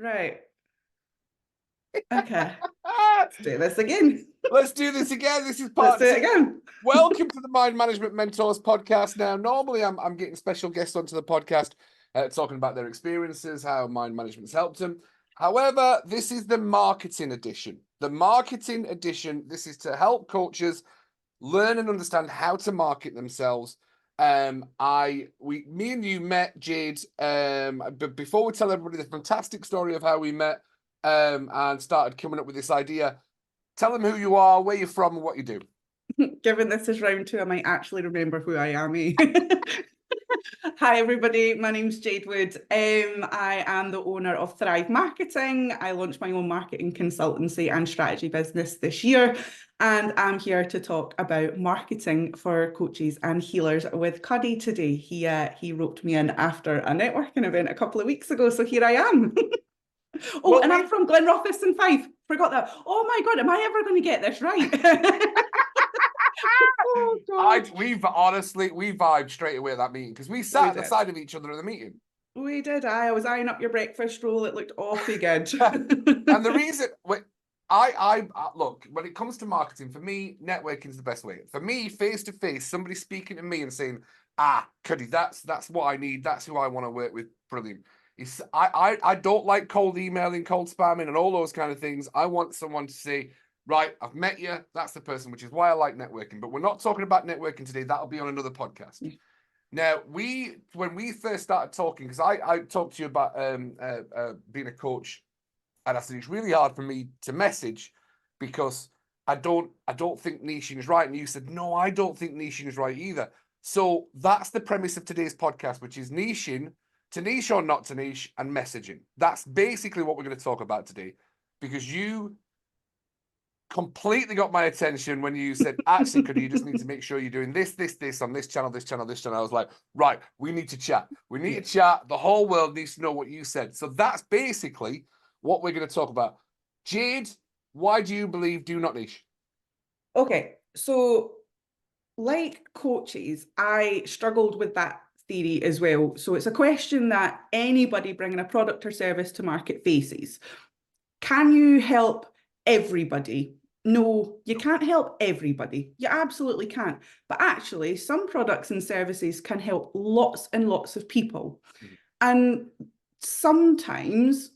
Right. Okay. Let's do this again. Let's do this again. This is Let's part do it two. again. Welcome to the Mind Management Mentors podcast. Now, normally I'm getting special guests onto the podcast talking about their experiences, how mind management's helped them. However, this is the marketing edition. The marketing edition, this is to help coaches learn and understand how to market themselves. Me and you met, Jade, but before we tell everybody the fantastic story of how we met and started coming up with this idea, tell them who you are, where you're from, and what you do. Given this is round two, I might actually remember who I am. Hi, everybody. My name's Jade Wood. I am the owner of Thrive Marketing. I launched my own marketing consultancy and strategy business this year, and I'm here to talk about marketing for coaches and healers with Cuddy today. He roped me in after a networking event a couple of weeks ago, so here I am. I'm from Glenrothes and Fife. Forgot that. Oh my God, am I ever going to get this right? Oh, God. We vibed straight away at that meeting because we sat at the side of each other in the meeting. We did. I was eyeing up your breakfast roll. It looked awfully good. And the reason, I look, when it comes to marketing, for me, networking is the best way. For me, face to face, somebody speaking to me and saying, Cuddy, that's what I need. That's who I want to work with. Brilliant. I don't like cold emailing, cold spamming, and all those kind of things. I want someone to say, right, I've met you. That's the person, which is why I like networking. But we're not talking about networking today. That'll be on another podcast. Yeah. Now, when we first started talking, because I talked to you about being a coach, and I said it's really hard for me to message because I don't think niching is right. And you said, no, I don't think niching is right either. So that's the premise of today's podcast, which is niching, to niche or not to niche, and messaging. That's basically what we're going to talk about today, because you completely got my attention when you said, actually, could you just need to make sure you're doing this on this channel, this channel, this channel. I was like, right, we need to chat. We need to chat. The whole world needs to know what you said. So that's basically what we're going to talk about. Jade, why do you believe do not niche? Okay, so like coaches, I struggled with that theory as well. So it's a question that anybody bringing a product or service to market faces. Can you help everybody? No, you can't help everybody. You absolutely can't. But actually, some products and services can help lots and lots of people. And sometimes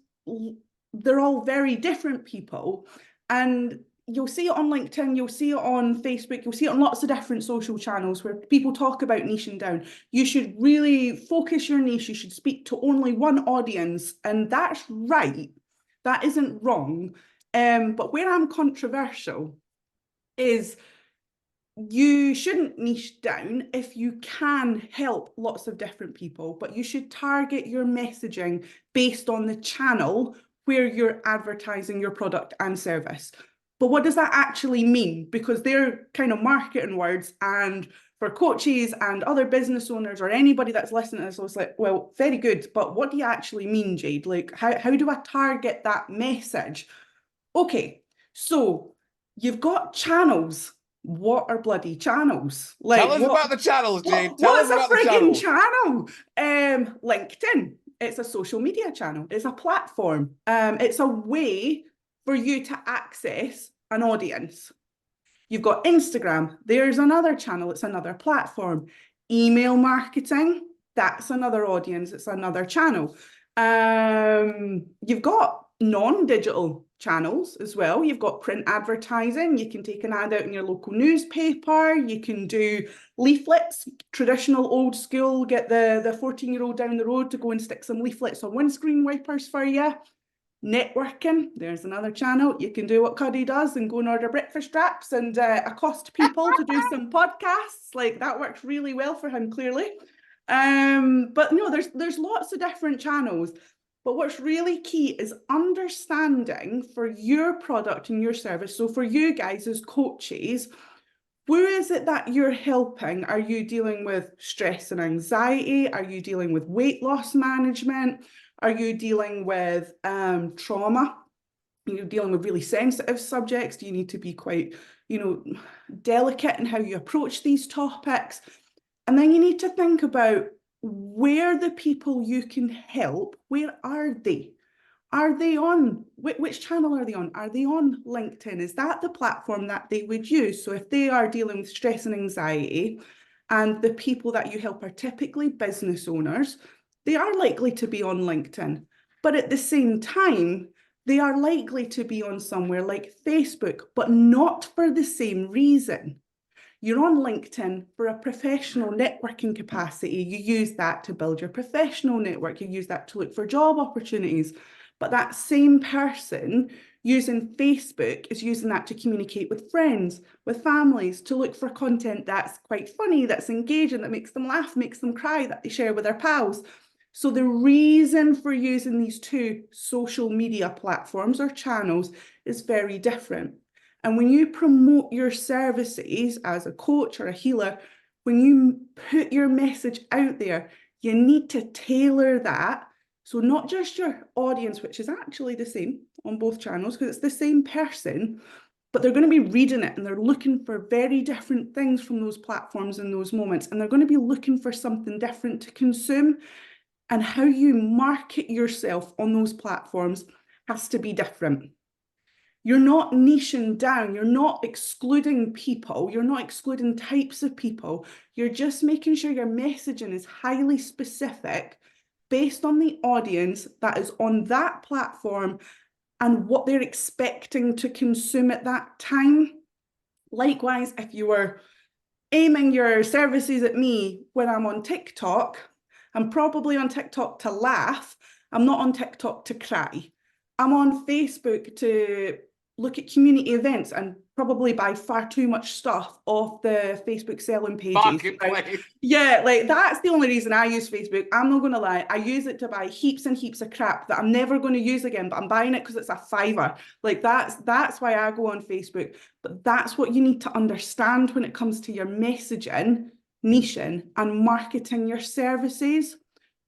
they're all very different people. And you'll see it on LinkedIn, you'll see it on Facebook, you'll see it on lots of different social channels where people talk about niching down. You should really focus your niche. You should speak to only one audience. And that's right. That isn't wrong. But where I'm controversial is you shouldn't niche down if you can help lots of different people, but you should target your messaging based on the channel where you're advertising your product and service. But what does that actually mean? Because they're kind of marketing words, and for coaches and other business owners or anybody that's listening to this, it's like, well, very good, but what do you actually mean, Jade? Like, how do I target that message? Okay, so you've got channels. What are bloody channels? Like, tell us about the channels, Jade. Tell us about the channels. Channel? LinkedIn. It's a social media channel. It's a platform. It's a way for you to access an audience. You've got Instagram. There's another channel. It's another platform. Email marketing. That's another audience. It's another channel. You've got non-digital channels as well. You've got print advertising. You can take an ad out in your local newspaper. You can do leaflets, traditional old school, get the 14-year-old down the road to go and stick some leaflets on windscreen wipers for you. Networking, there's another channel. You can do what Cuddy does and go and order breakfast wraps and accost people to do some podcasts. Like, that works really well for him, clearly. But no, there's lots of different channels. But what's really key is understanding for your product and your service. So for you guys as coaches, where is it that you're helping? Are you dealing with stress and anxiety? Are you dealing with weight loss management? Are you dealing with trauma? Are you dealing with really sensitive subjects? Do you need to be quite, delicate in how you approach these topics? And then you need to think about where the people you can help, where are they? Are they on, which channel are they on? Are they on LinkedIn? Is that the platform that they would use? So if they are dealing with stress and anxiety, and the people that you help are typically business owners, they are likely to be on LinkedIn. But at the same time, they are likely to be on somewhere like Facebook, but not for the same reason. You're on LinkedIn for a professional networking capacity. You use that to build your professional network. You use that to look for job opportunities. But that same person using Facebook is using that to communicate with friends, with families, to look for content that's quite funny, that's engaging, that makes them laugh, makes them cry, that they share with their pals. So the reason for using these two social media platforms or channels is very different. And when you promote your services as a coach or a healer, when you put your message out there, you need to tailor that. So not just your audience, which is actually the same on both channels, because it's the same person, but they're going to be reading it and they're looking for very different things from those platforms in those moments. And they're going to be looking for something different to consume. And how you market yourself on those platforms has to be different. You're not niching down, you're not excluding people, you're not excluding types of people. You're just making sure your messaging is highly specific based on the audience that is on that platform and what they're expecting to consume at that time. Likewise, if you were aiming your services at me when I'm on TikTok, I'm probably on TikTok to laugh. I'm not on TikTok to cry. I'm on Facebook to look at community events and probably buy far too much stuff off the Facebook selling pages. Marketplace. Yeah, like that's the only reason I use Facebook. I'm not going to lie. I use it to buy heaps and heaps of crap that I'm never going to use again, but I'm buying it because it's a fiver. Like that's why I go on Facebook. But that's what you need to understand when it comes to your messaging, niching, and marketing your services.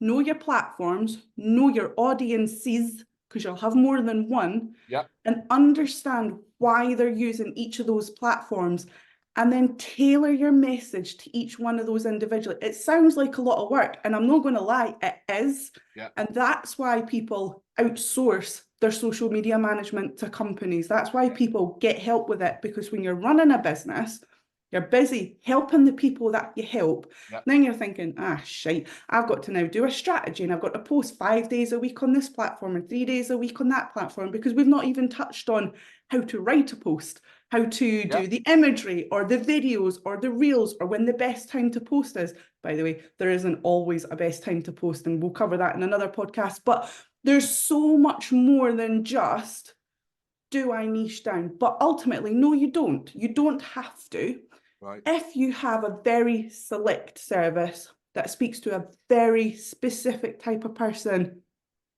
Know your platforms, know your audiences, because you'll have more than one, Yeah. and understand why they're using each of those platforms, and then tailor your message to each one of those individually. It sounds like a lot of work, and I'm not going to lie, it is. Yeah. And that's why people outsource their social media management to companies. That's why people get help with it, because when you're running a business, you're busy helping the people that you help. Yep. Then you're thinking, shite, I've got to now do a strategy and I've got to post 5 days a week on this platform and 3 days a week on that platform, because we've not even touched on how to write a post, how to do the imagery or the videos or the reels, or when the best time to post is. By the way, there isn't always a best time to post, and we'll cover that in another podcast. But there's so much more than just, do I niche down? But ultimately, no, you don't. You don't have to. Right. If you have a very select service that speaks to a very specific type of person,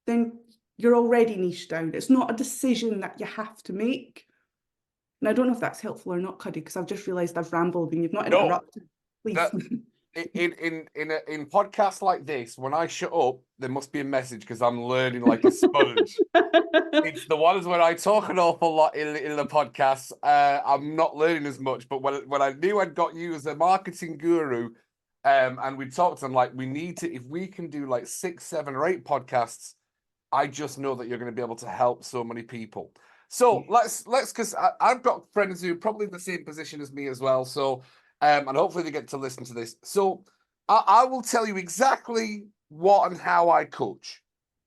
then you're already niched down. It's not a decision that you have to make. And I don't know if that's helpful or not, Cuddy, because I've just realised I've rambled and you've not interrupted. Please. In podcasts like this, when I shut up, there must be a message, because I'm learning like a sponge. It's the ones where I talk an awful lot in the podcasts. I'm not learning as much, but when I knew I'd got you as a marketing guru, and we talked, and like, we need to, if we can do like 6, 7, or 8 podcasts, I just know that you're going to be able to help so many people. So let's because I've got friends who are probably in the same position as me as well. So and hopefully they get to listen to this. So I will tell you exactly what and how I coach.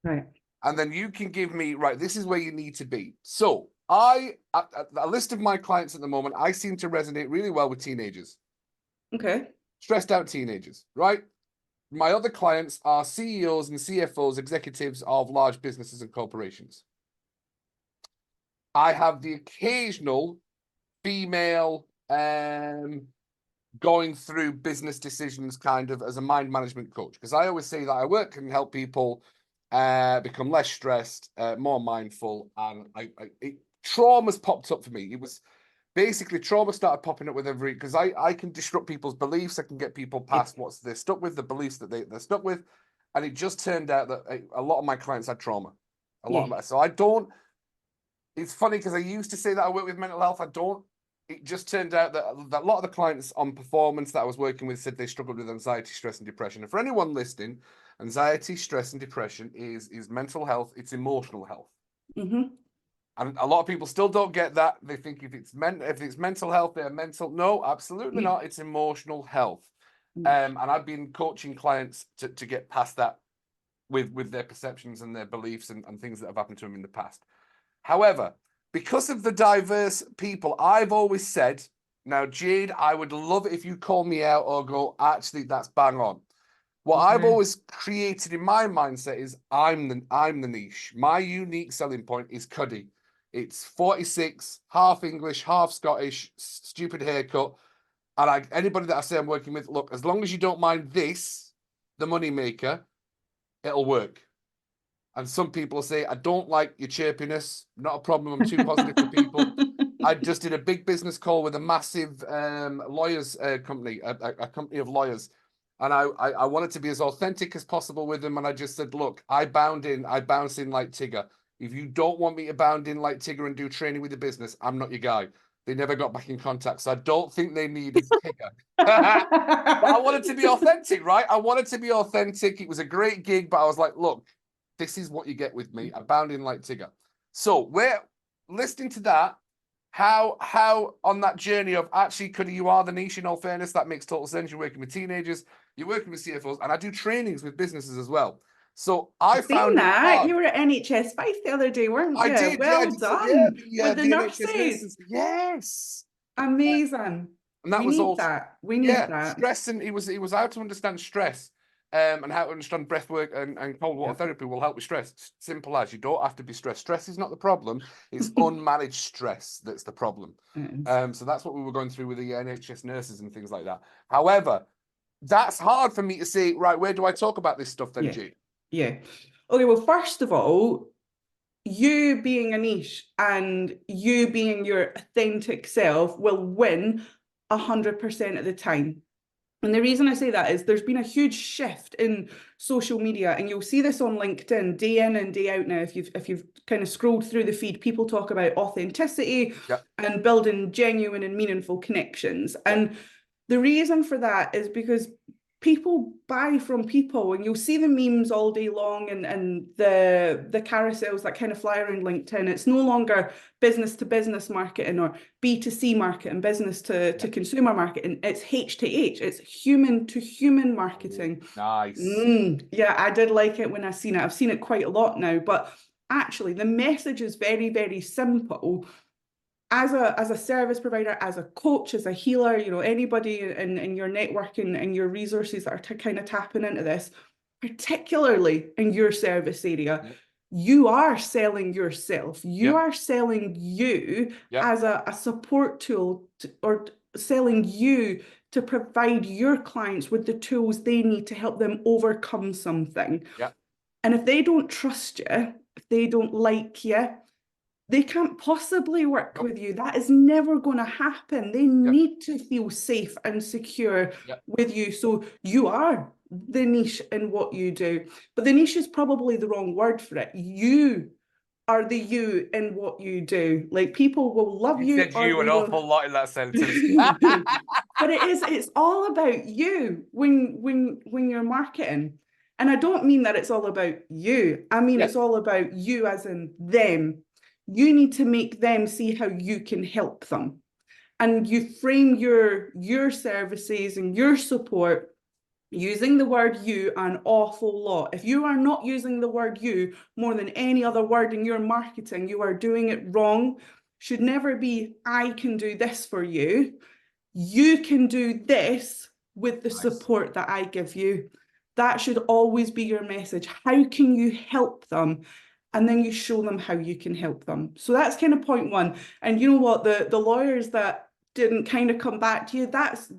Right. And then you can give me, right, this is where you need to be. So a list of my clients at the moment, I seem to resonate really well with teenagers. Okay. Stressed out teenagers, right? My other clients are CEOs and CFOs, executives of large businesses and corporations. I have the occasional female going through business decisions kind of as a mind management coach, because I always say that I work and help people become less stressed, more mindful, and trauma's popped up for me. It was basically trauma started popping up with every, because I can disrupt people's beliefs. I can get people past what they're stuck with, the beliefs that they're stuck with, and it just turned out that a lot of my clients had trauma. So I don't. It's funny because I used to say that I work with mental health. I don't. It just turned out that a lot of the clients on performance that I was working with said they struggled with anxiety, stress, and depression. And for anyone listening, Anxiety, stress, and depression is mental health. It's emotional health. Mm-hmm. And a lot of people still don't get that. They think if it's mental health, they're mental. No, absolutely not. It's emotional health. And I've been coaching clients to get past that with their perceptions and their beliefs and things that have happened to them in the past. However, because of the diverse people, I've always said, now, Jade, I would love it if you call me out or go, actually, that's bang on. What I've always created in my mindset is I'm the niche. My unique selling point is Cuddy. It's 46, half English, half Scottish, stupid haircut. And anybody that I say I'm working with, look, as long as you don't mind this, the money maker, it'll work. And some people say, I don't like your chirpiness. Not a problem. I'm too positive for people. I just did a big business call with a massive lawyers company, a company of lawyers. And I wanted to be as authentic as possible with them. And I just said, look, I bounce in like Tigger. If you don't want me to bound in like Tigger and do training with the business, I'm not your guy. They never got back in contact. So I don't think they needed Tigger. But I wanted to be authentic, right? I wanted to be authentic. It was a great gig, but I was like, look, this is what you get with me. I bound in like Tigger. So we're listening to that. How on that journey of actually, Cuddy, you are the niche, in all fairness, that makes total sense. You're working with teenagers, you're working with CFOs, and I do trainings with businesses as well. So I found that. it hard. You were at NHS 5 the other day, weren't you? I did, well done. With the NHS nurses. Yes. Amazing. And that we was need also that. We need that. Stress, and he was how to understand stress. And how to understand breath work and cold water therapy will help with stress. Simple as. You don't have to be stressed. Stress is not the problem. It's unmanaged stress that's the problem. So that's what we were going through with the NHS nurses and things like that. However, that's hard for me to say, right, where do I talk about this stuff then, Jade? Yeah. Okay, well, first of all, you being a niche and you being your authentic self will win 100% of the time. And the reason I say that is there's been a huge shift in social media, and you'll see this on LinkedIn day in and day out now. If you've kind of scrolled through the feed, people talk about authenticity and building genuine and meaningful connections. And the reason for that is because people buy from people, and you'll see the memes all day long and the carousels that kind of fly around LinkedIn. It's no longer business to business marketing or B2C marketing, business to consumer marketing. It's H to H. It's human to human marketing. Nice. Yeah, I did like it when I seen it. I've seen it quite a lot now, but actually the message is very, very simple. As a service provider, as a coach, as a healer, you know, anybody in your network and your resources that are kind of tapping into this, particularly in your service area, you are selling yourself. You are selling you as a support tool or selling you to provide your clients with the tools they need to help them overcome something. And if they don't trust you, if they don't like you, they can't possibly work with you. That is never going to happen. They need to feel safe and secure with you. So you are the niche in what you do. But the niche is probably the wrong word for it. You are the you in what you do. Like, people will love you. You said you an awful lot in that sentence. But it's all about you when you're marketing. And I don't mean that it's all about you. I mean, it's all about you as in them. You need to make them see how you can help them. And you frame your services and your support using the word you an awful lot. If you are not using the word you more than any other word in your marketing, you are doing it wrong. Should never be, I can do this for you. You can do this with the support that I give you. That should always be your message. How can you help them? And then you show them how you can help them. So that's kind of point one. And you know what, the lawyers that didn't kind of come back to you, that's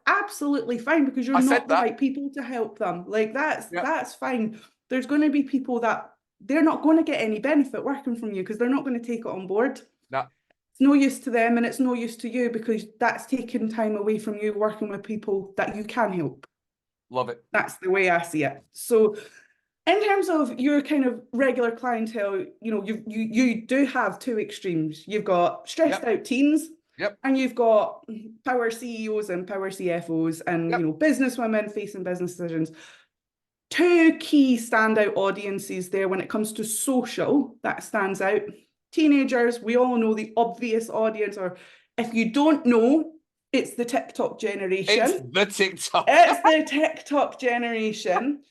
absolutely fine, because you're not the right people to help them. Like, that's fine. There's going to be people that they're not going to get any benefit working from you because they're not going to take it on board. It's no use to them, and it's no use to you, because that's taking time away from you working with people that you can help. Love it. That's the way I see it. So in terms of your kind of regular clientele, you know, you do have two extremes. You've got stressed out teens, and you've got power CEOs and power CFOs and you know, business women facing business decisions. two key standout audiences there when it comes to social that stands out. Teenagers, we all know the obvious audience, or if you don't know, it's the TikTok generation. It's the TikTok. It's the TikTok generation.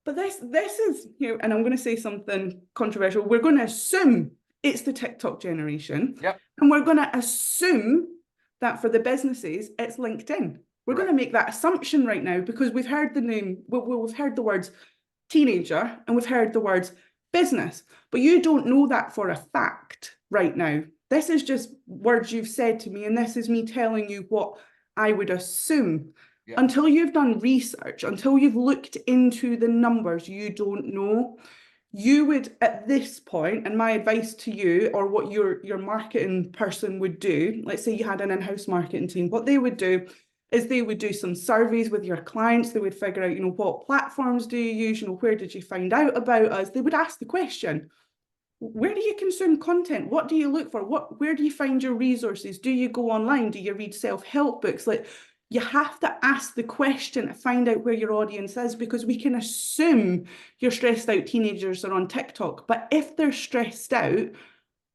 But this is, and I'm going to say something controversial. We're going to assume it's the TikTok generation. Yep. And we're going to assume that for the businesses, it's LinkedIn. We're going to make that assumption right now because we've heard the name, we've heard the words teenager and we've heard the words business, but you don't know that for a fact right now. This is just words you've said to me, and this is me telling you what I would assume. Yeah. Until you've done research, until you've looked into the numbers, you don't know. You would, at this point, and my advice to you, or what your marketing person would do, let's say you had an in-house marketing team, what they would do is they would do some surveys with your clients. They would figure out, what platforms do you use? Where did you find out about us? They would ask the question, where do you consume content? What do you look for? Where do you find your resources? Do you go online? Do you read self-help books? Like, you have to ask the question to find out where your audience is, because we can assume your stressed out teenagers are on TikTok. But if they're stressed out,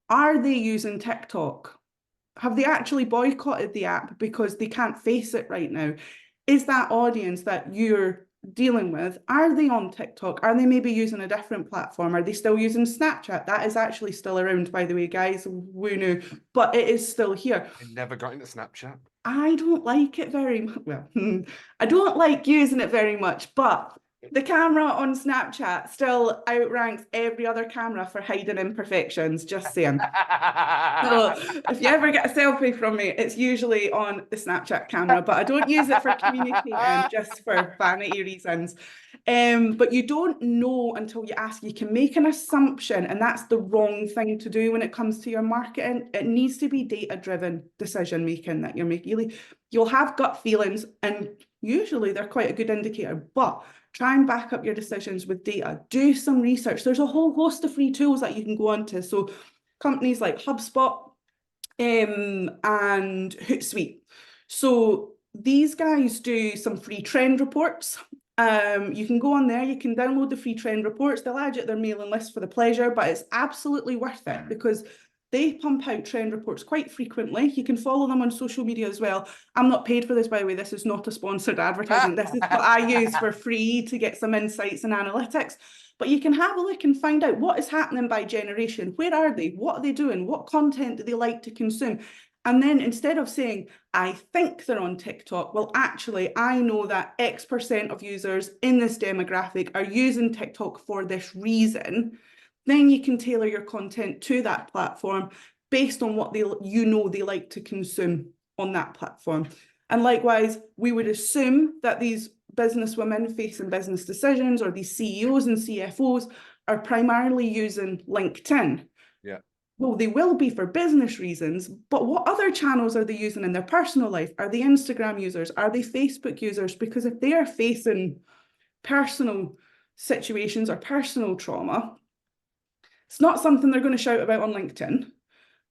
are they using TikTok? Have they actually boycotted the app because they can't face it right now? Is that audience that you're dealing with, are they on TikTok? Are they maybe using a different platform? Are they still using Snapchat? That is actually still around, by the way, guys. We knew, but it is still here. I never got into Snapchat. I don't like it very much. Well, I don't like using it very much, but the camera on Snapchat still outranks every other camera for hiding imperfections, just saying. So if you ever get a selfie from me, it's usually on the Snapchat camera, but I don't use it for communicating, just for vanity reasons. But you don't know until you ask. You can make an assumption, and that's the wrong thing to do when it comes to your marketing. It needs to be data-driven decision making that you're making. You'll have gut feelings, and usually they're quite a good indicator, but try and back up your decisions with data. Do some research. There's a whole host of free tools that you can go onto. So companies like HubSpot and Hootsuite. So these guys do some free trend reports. You can go on there, you can download the free trend reports. They'll add you to their mailing list for the pleasure, but it's absolutely worth it because they pump out trend reports quite frequently. You can follow them on social media as well. I'm not paid for this, by the way. This is not a sponsored advertisement. This is what I use for free to get some insights and analytics. But you can have a look and find out what is happening by generation. Where are they? What are they doing? What content do they like to consume? And then instead of saying, I think they're on TikTok, well, actually, I know that X% of users in this demographic are using TikTok for this reason. Then you can tailor your content to that platform based on what they like to consume on that platform. And likewise, we would assume that these business women facing business decisions, or these CEOs and CFOs, are primarily using LinkedIn. Yeah. Well, they will be for business reasons, but what other channels are they using in their personal life? Are they Instagram users? Are they Facebook users? Because if they are facing personal situations or personal trauma, it's not something they're going to shout about on LinkedIn,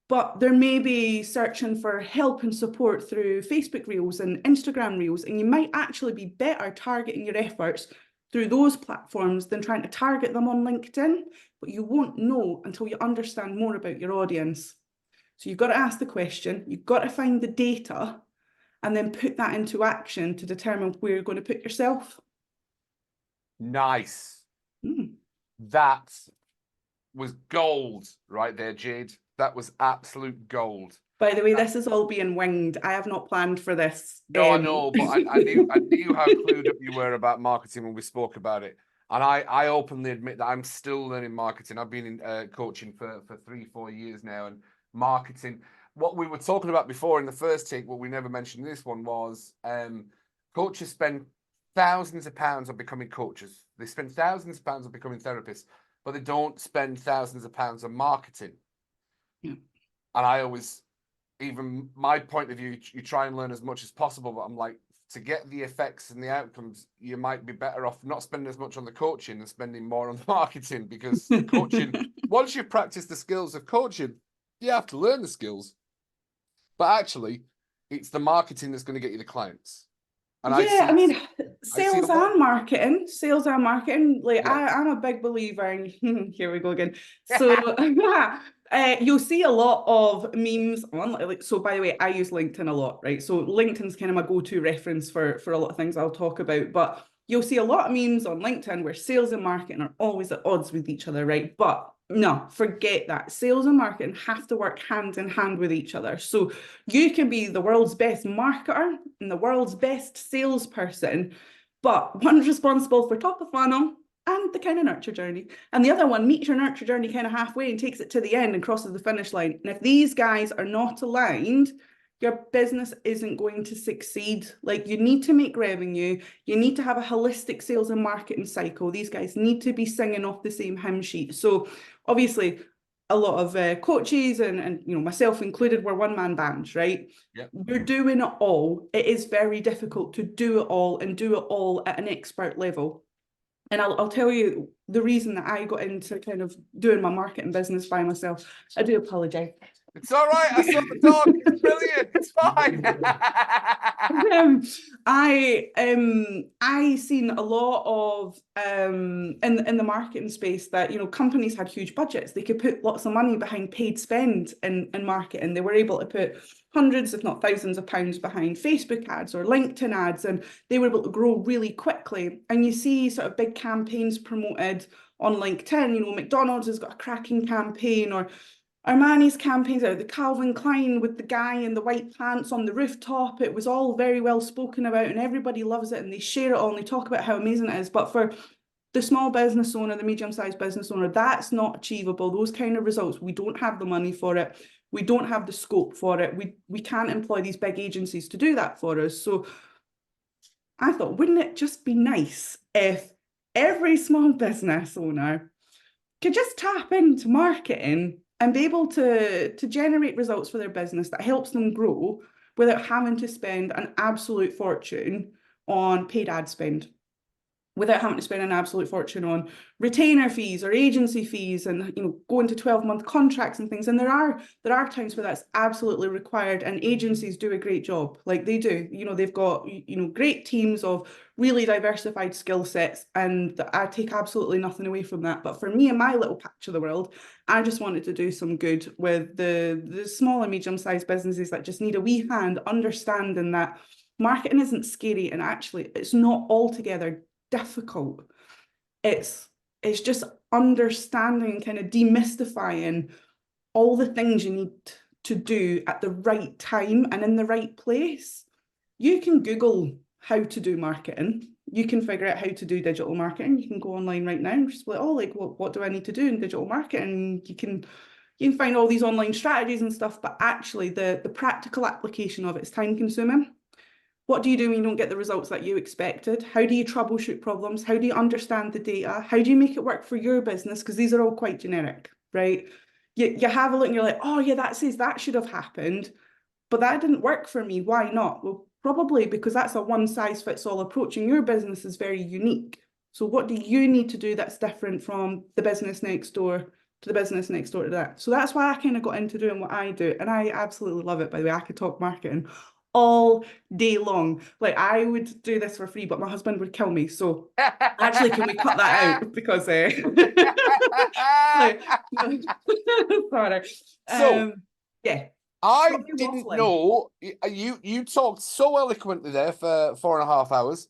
but they're maybe searching for help and support through Facebook Reels and Instagram Reels, and you might actually be better targeting your efforts through those platforms than trying to target them on LinkedIn, but you won't know until you understand more about your audience. So you've got to ask the question, you've got to find the data, and then put that into action to determine where you're going to put yourself. Nice. That was gold right there, Jade. That was absolute gold. By the way, this is all being winged. I have not planned for this. No, I know, but I knew how clued up you were about marketing when we spoke about it. And I openly admit that I'm still learning marketing. I've been in coaching for 3-4 years now, and marketing. What we were talking about before in the first take, what we never mentioned in this one, was coaches spend thousands of pounds on becoming coaches. They spend thousands of pounds on becoming therapists, but they don't spend thousands of pounds on marketing. Yeah. And I always, even my point of view, you try and learn as much as possible, but I'm like, to get the effects and the outcomes, you might be better off not spending as much on the coaching and spending more on the marketing, because the coaching, once you practice the skills of coaching, you have to learn the skills. But actually, it's the marketing that's going to get you the clients. And yeah, I mean, see a sales lot. and marketing, like Yeah. I'm a big believer in here we go again. So you'll see a lot of memes on, like, so by the way, I use LinkedIn a lot, right? So LinkedIn's kind of my go-to reference for a lot of things I'll talk about, but you'll see a lot of memes on LinkedIn where sales and marketing are always at odds with each other, right? But no, forget that. Sales and marketing have to work hand in hand with each other. So you can be the world's best marketer and the world's best salesperson, but one's responsible for top of funnel and the kind of nurture journey, and the other one meets your nurture journey kind of halfway and takes it to the end and crosses the finish line. And if these guys are not aligned, your business isn't going to succeed. Like, you need to make revenue, you need to have a holistic sales and marketing cycle. These guys need to be singing off the same hymn sheet. So obviously a lot of coaches and you know, myself included, we're one-man bands, right? Yep. We're doing it all. It is very difficult to do it all and do it all at an expert level. And I'll tell you the reason that I got into kind of doing my marketing business by myself. I do apologize. It's all right. I saw the dog. It's brilliant. It's fine. I seen a lot of in the marketing space that, you know, companies had huge budgets. They could put lots of money behind paid spend in marketing. They were able to put hundreds, if not thousands of pounds behind Facebook ads or LinkedIn ads, and they were able to grow really quickly. And you see sort of big campaigns promoted on LinkedIn. You know, McDonald's has got a cracking campaign, or Armani's campaigns, or the Calvin Klein with the guy in the white pants on the rooftop. It was all very well spoken about and everybody loves it and they share it all and they talk about how amazing it is. But for the small business owner, the medium-sized business owner, that's not achievable. Those kind of results, we don't have the money for it. We don't have the scope for it. We can't employ these big agencies to do that for us. So I thought, wouldn't it just be nice if every small business owner could just tap into marketing and be able to generate results for their business that helps them grow without having to spend an absolute fortune on paid ad spend, without having to spend an absolute fortune on retainer fees or agency fees, and, you know, go into 12-month contracts and things. And there are times where that's absolutely required, and agencies do a great job. Like, they do, you know, they've got, you know, great teams of really diversified skill sets, and I take absolutely nothing away from that. But for me and my little patch of the world, I just wanted to do some good with the small and medium-sized businesses that just need a wee hand, understanding that marketing isn't scary, and actually it's not altogether difficult. It's just understanding, kind of demystifying all the things you need to do at the right time and in the right place. You can Google how to do marketing. You can figure out how to do digital marketing. You can go online right now and just be like, oh, like, what do I need to do in digital marketing? You can find all these online strategies and stuff, but actually the practical application of it is time consuming. What do you do when you don't get the results that you expected? How do you troubleshoot problems? How do you understand the data? How do you make it work for your business? Because these are all quite generic, right? You have a look and you're like, oh yeah, that says that should have happened, but that didn't work for me. Why not? Well, probably because that's a one-size-fits-all approach and your business is very unique. So what do you need to do that's different from the business next door to the business next door to that? So that's why I kind of got into doing what I do. And I absolutely love it, by the way. I could talk marketing all day long. Like, I would do this for free, but my husband would kill me. So actually, can we cut that out? Because like, sorry. So Yeah. I didn't know you talked so eloquently there for 4.5 hours.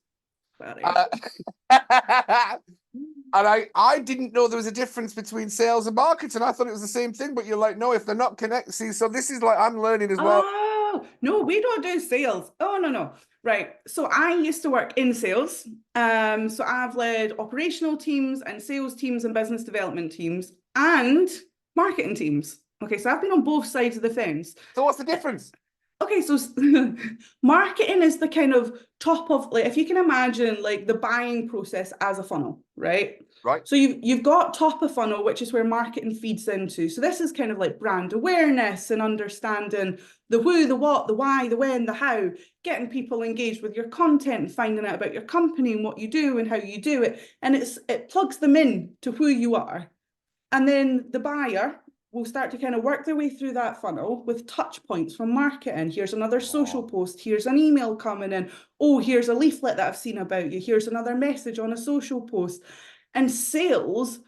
And I didn't know there was a difference between sales and marketing. I thought it was the same thing, but you're like, no, if they're not connected. See, so this is like, I'm learning as well. Oh, no, we don't do sales. Oh, no. Right. So I used to work in sales. So I've led operational teams and sales teams and business development teams and marketing teams. Okay, so I've been on both sides of the fence. So what's the difference? Okay, so marketing is the kind of top of, like, if you can imagine like the buying process as a funnel, right? Right. So you've got top of funnel, which is where marketing feeds into. So this is kind of like brand awareness and understanding the who, the what, the why, the when, the how, getting people engaged with your content, finding out about your company and what you do and how you do it. And it plugs them in to who you are. And then the buyer will start to kind of work their way through that funnel with touch points from marketing. Here's another social post. Here's an email coming in. Oh, here's a leaflet that I've seen about you. Here's another message on a social post. And sales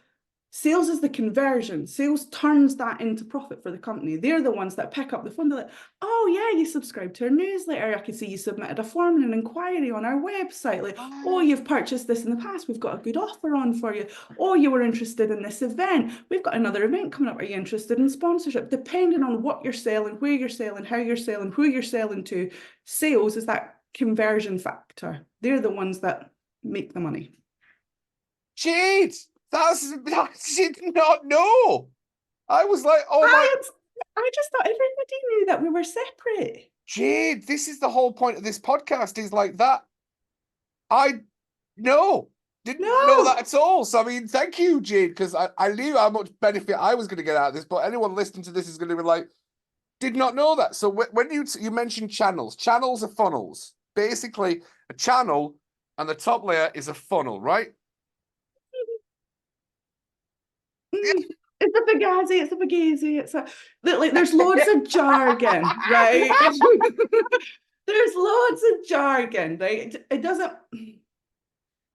is the conversion. Sales turns that into profit for the company. They're the ones that pick up the phone. They're like, oh yeah, you subscribed to our newsletter. I can see you submitted a form and an inquiry on our website. Like, oh, you've purchased this in the past. We've got a good offer on for you. Oh, you were interested in this event. We've got another event coming up. Are you interested in sponsorship? Depending on what you're selling, where you're selling, how you're selling, who you're selling to, sales is that conversion factor. They're the ones that make the money. Jade, I did not know. I was like, oh my. I just thought everybody knew that we were separate. Jade, this is the whole point of this podcast, is like that. I didn't know that at all. So I mean, thank you, Jade, because I knew how much benefit I was going to get out of this, but anyone listening to this is going to be like, did not know that. So when you mentioned channels are funnels. Basically, a channel and the top layer is a funnel, right? It's a fugazi, it's a fugazi, like there's loads of jargon, right? There's loads of jargon, right? It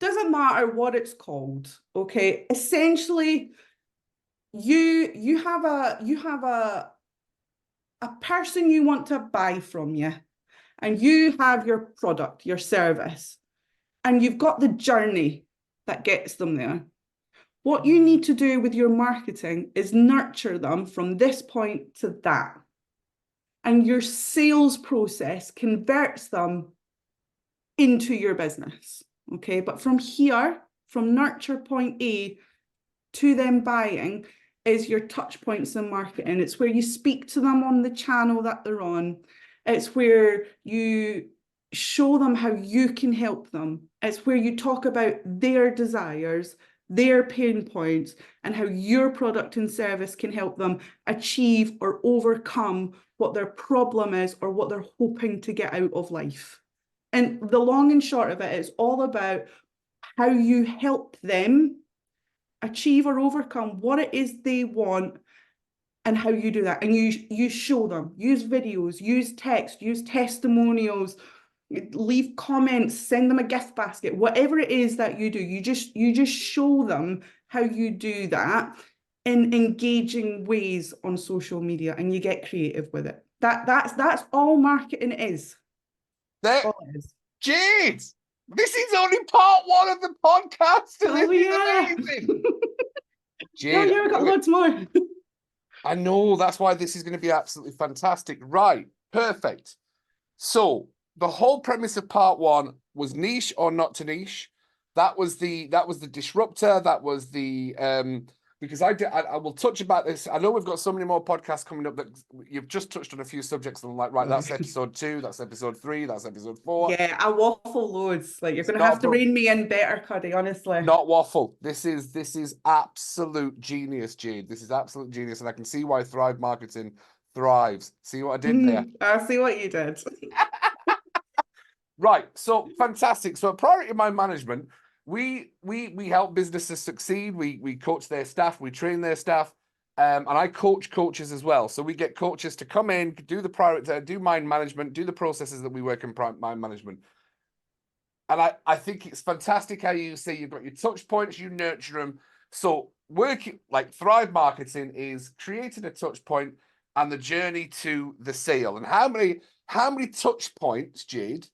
doesn't matter what it's called, okay? Essentially, you have a person you want to buy from you, and you have your product, your service, and you've got the journey that gets them there. What you need to do with your marketing is nurture them from this point to that. And your sales process converts them into your business. Okay, but from here, from nurture point A to them buying, is your touch points in marketing. It's where you speak to them on the channel that they're on. It's where you show them how you can help them. It's where you talk about their desires, their pain points, and how your product and service can help them achieve or overcome what their problem is or what they're hoping to get out of life. And the long and short of it is all about how you help them achieve or overcome what it is they want and how you do that. And you show them, use videos, use text, use testimonials, leave comments, send them a gift basket, whatever it is that you do, you just show them how you do that in engaging ways on social media, and you get creative with it. That's all marketing is. That's all it is. Jade, this is only part one of the podcast, and this is amazing. Jade, we've got loads more. I know, that's why this is going to be absolutely fantastic. Right, perfect. So the whole premise of part one was niche or not to niche. That was the disruptor. That was the because I will touch about this. I know we've got so many more podcasts coming up that you've just touched on a few subjects, and I'm like, right, that's episode 2, that's episode 3, that's episode 4. Yeah, I waffle loads. Like, you're gonna have to rein me in better, Cuddy, honestly. Not waffle. This is absolute genius, Jade. This is absolute genius, and I can see why Thrive Marketing thrives. See what I did there? I see what you did. Right, so fantastic. So priority mind management, we help businesses succeed. We coach their staff, we train their staff, and I coach coaches as well. So we get coaches to come in, do the priority, do mind management, do the processes that we work in mind management. And I think it's fantastic how you say you've got your touch points, you nurture them. So working like Thrive Marketing is creating a touch point and the journey to the sale. And how many touch points, Jade?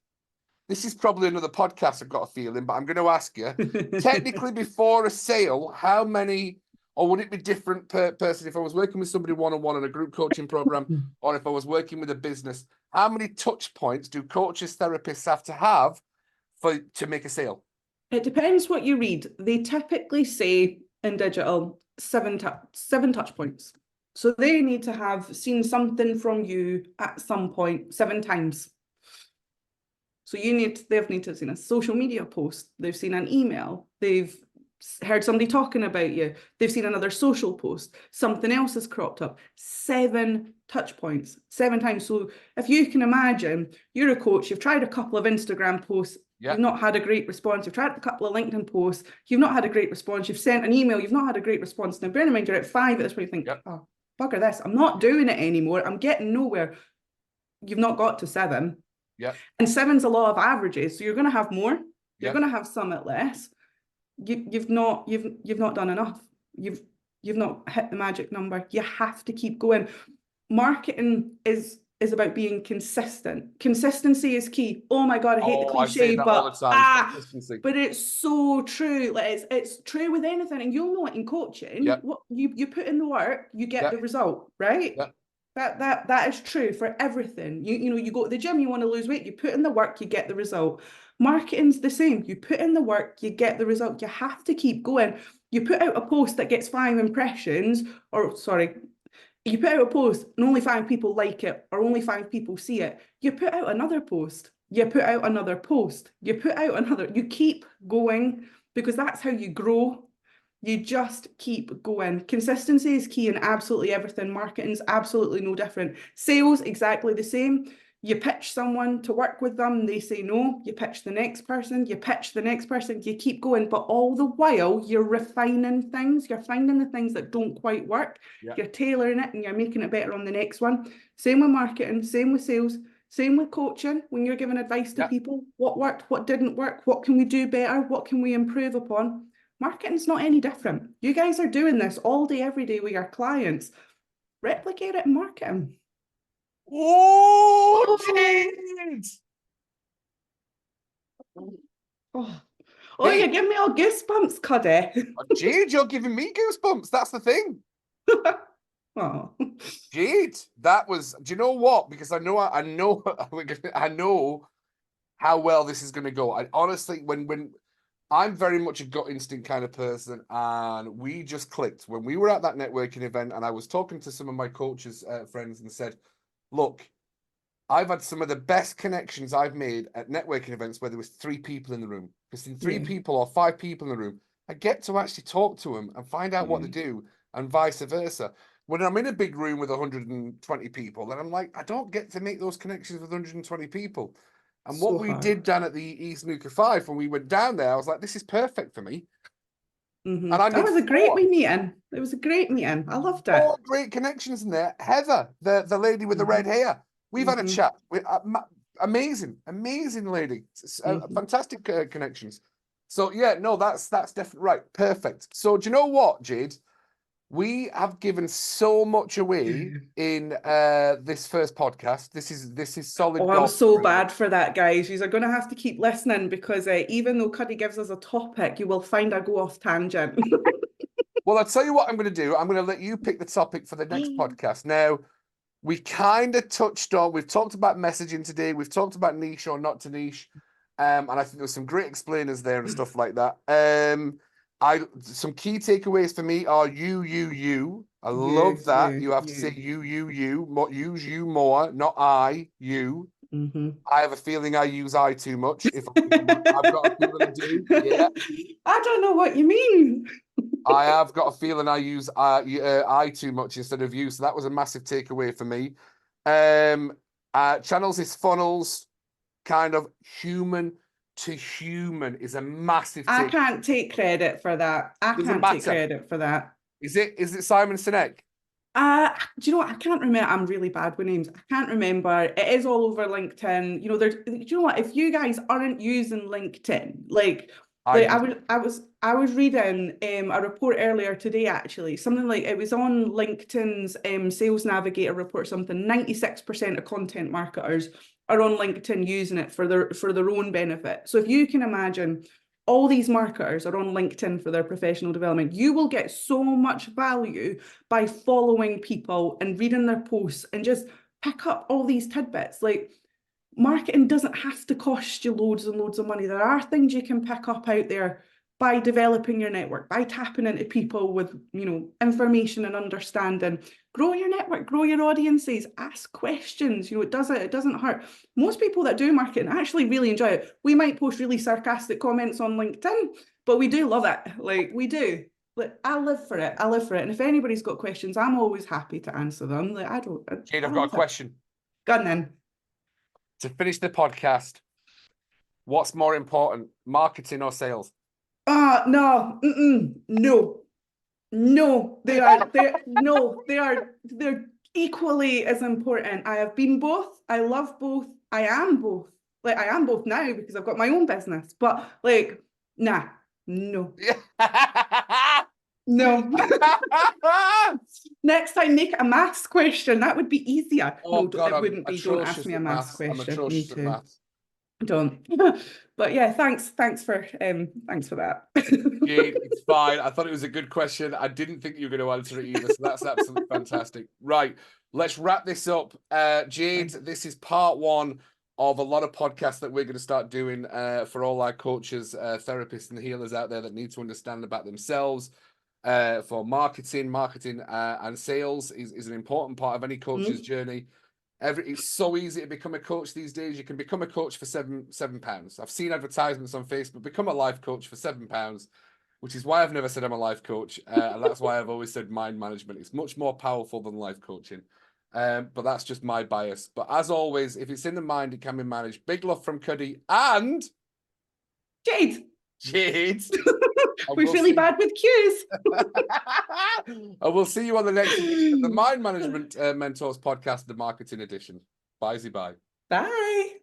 This is probably another podcast, I've got a feeling, but I'm going to ask you. Technically, before a sale, how many, or would it be different per person if I was working with somebody one-on-one in a group coaching program, or if I was working with a business? How many touch points do coaches, therapists have to have to make a sale? It depends what you read. They typically say in digital 7 touch points. So they need to have seen something from you at some point 7 times. So they've need to have seen a social media post, they've seen an email, they've heard somebody talking about you, they've seen another social post, something else has cropped up. 7 touch points, 7 times. So if you can imagine, you're a coach, you've tried a couple of Instagram posts, you've not had a great response, you've tried a couple of LinkedIn posts, you've not had a great response, you've sent an email, you've not had a great response. Now bear in mind, you're at 5 at this point, you think, oh, bugger this, I'm not doing it anymore. I'm getting nowhere. You've not got to 7. Yeah. And 7's a law of averages. So you're going to have more. You're Yeah. going to have some at less. You've not done enough. You've not hit the magic number. You have to keep going. Marketing is about being consistent. Consistency is key. Oh my God, I hate the Oh, I say cliche, that all the but time. Consistency. but it's so true. Like it's true with anything, and you'll know it in coaching. Yeah. What you put in the work, you get Yeah. the result, right? Yeah. That is true for everything. You know, you go to the gym, you want to lose weight, you put in the work, you get the result. Marketing's the same. You put in the work, you get the result. You have to keep going. You put out a post that gets 5 impressions, or sorry, you put out a post and only 5 people like it, or only 5 people see it. You put out another post. You put out another post. You put out another. You keep going because that's how you grow. You just keep going. Consistency is key in absolutely everything. Marketing's absolutely no different. Sales, exactly the same. You pitch someone to work with them, they say no. You pitch the next person, you pitch the next person, you keep going. But all the while, you're refining things. You're finding the things that don't quite work. Yeah. You're tailoring it and you're making it better on the next one. Same with marketing, same with sales, same with coaching. When you're giving advice to people, what worked, what didn't work, what can we do better, what can we improve upon? Marketing's not any different. You guys are doing this all day, every day with your clients. Replicate it in marketing. Oh, Jade! Oh, Hey, you give me all goosebumps, Cuddy. Jade, you're giving me goosebumps. That's the thing. Oh. Jade, that was. Do you know what? Because I know, I know how well this is going to go. I honestly, when I'm very much a gut instinct kind of person, and we just clicked when we were at that networking event, and I was talking to some of my coaches, friends, and said, "Look, I've had some of the best connections I've made at networking events where there was 3 people in the room. Because in 3 people or 5 people in the room, I get to actually talk to them and find out what they do, and vice versa. When I'm in a big room with 120 people, then I'm like, I don't get to make those connections with 120 people. And So what we hard. did down at the East Nuka 5, when we went down there, I was like, this is perfect for me. Mm-hmm. And I That made was a great wee meeting. It was a great meeting. I loved it. 4 great connections in there. Heather, the lady with the red hair, we've had a chat. Amazing lady. Fantastic connections. So yeah, no, that's definitely right. Perfect. So do you know what, Jade? We have given so much away in this first podcast. This is solid. Oh, I'm so bad for that, guys. You're going to have to keep listening because even though Cuddy gives us a topic, you will find I go off tangent. Well, I'll tell you what I'm going to do. I'm going to let you pick the topic for the next podcast. Now, we kind of touched on, we've talked about messaging today. We've talked about niche or not to niche. And I think there's some great explainers there and stuff like that. Some key takeaways for me are you. I love that. You have to say you. More, use you more, not I, you. I have a feeling I use I too much. I've got a feeling I do. Yeah. I don't know what you mean. I have got a feeling I use I too much instead of you. So that was a massive takeaway for me. Channels is funnels, kind of human to human is a massive I can't take credit for that. Doesn't matter. Is it Simon Sinek? Do you know what? I can't remember. I'm really bad with names. I can't remember. It is all over LinkedIn. You know, do you know what? If you guys aren't using LinkedIn, I was reading a report earlier today, actually, something like it was on LinkedIn's Sales Navigator report, something 96% of content marketers are on LinkedIn using it for their own benefit. So if you can imagine all these marketers are on LinkedIn for their professional development, you will get so much value by following people and reading their posts and just pick up all these tidbits. Like, marketing doesn't have to cost you loads and loads of money. There are things you can pick up out there by developing your network, by tapping into people with, you know, information and understanding. Grow your network, grow your audiences, ask questions. You know, it doesn't hurt. Most people that do marketing actually really enjoy it. We might post really sarcastic comments on LinkedIn, but we do love it. Like, we do. Like, I live for it. And if anybody's got questions, I'm always happy to answer them. Like, Jade, I've got a question. Go on then. To finish the podcast, what's more important, marketing or sales? No, no. No, they are no, they're equally as important. I have been both. I love both. I am both. Like I am both now because I've got my own business. But like, nah, no. No. Next time, make it a maths question. That would be easier. Oh No, God, it I'm wouldn't be. Don't ask atrocious me a at maths maths. I'm question. Me atrocious at too. maths. Don't. But yeah, thanks for that. Jade, it's fine. I thought it was a good question. I didn't think you were going to answer it either, so that's absolutely fantastic. Right, let's wrap this up. Jade, this is part one of a lot of podcasts that we're going to start doing for all our coaches, therapists, and healers out there that need to understand about themselves. For marketing and sales is an important part of any coach's journey. It's so easy to become a coach these days. You can become a coach for £7. I've seen advertisements on Facebook, become a life coach for £7, which is why I've never said I'm a life coach. And that's why I've always said mind management. It's much more powerful than life coaching. But that's just my bias. But as always, if it's in the mind, it can be managed. Big love from Cuddy and Jade. Jade. We're really bad with cues. I will see you on the next edition of the Mind Management Mentors podcast, the marketing edition. Bye. Bye.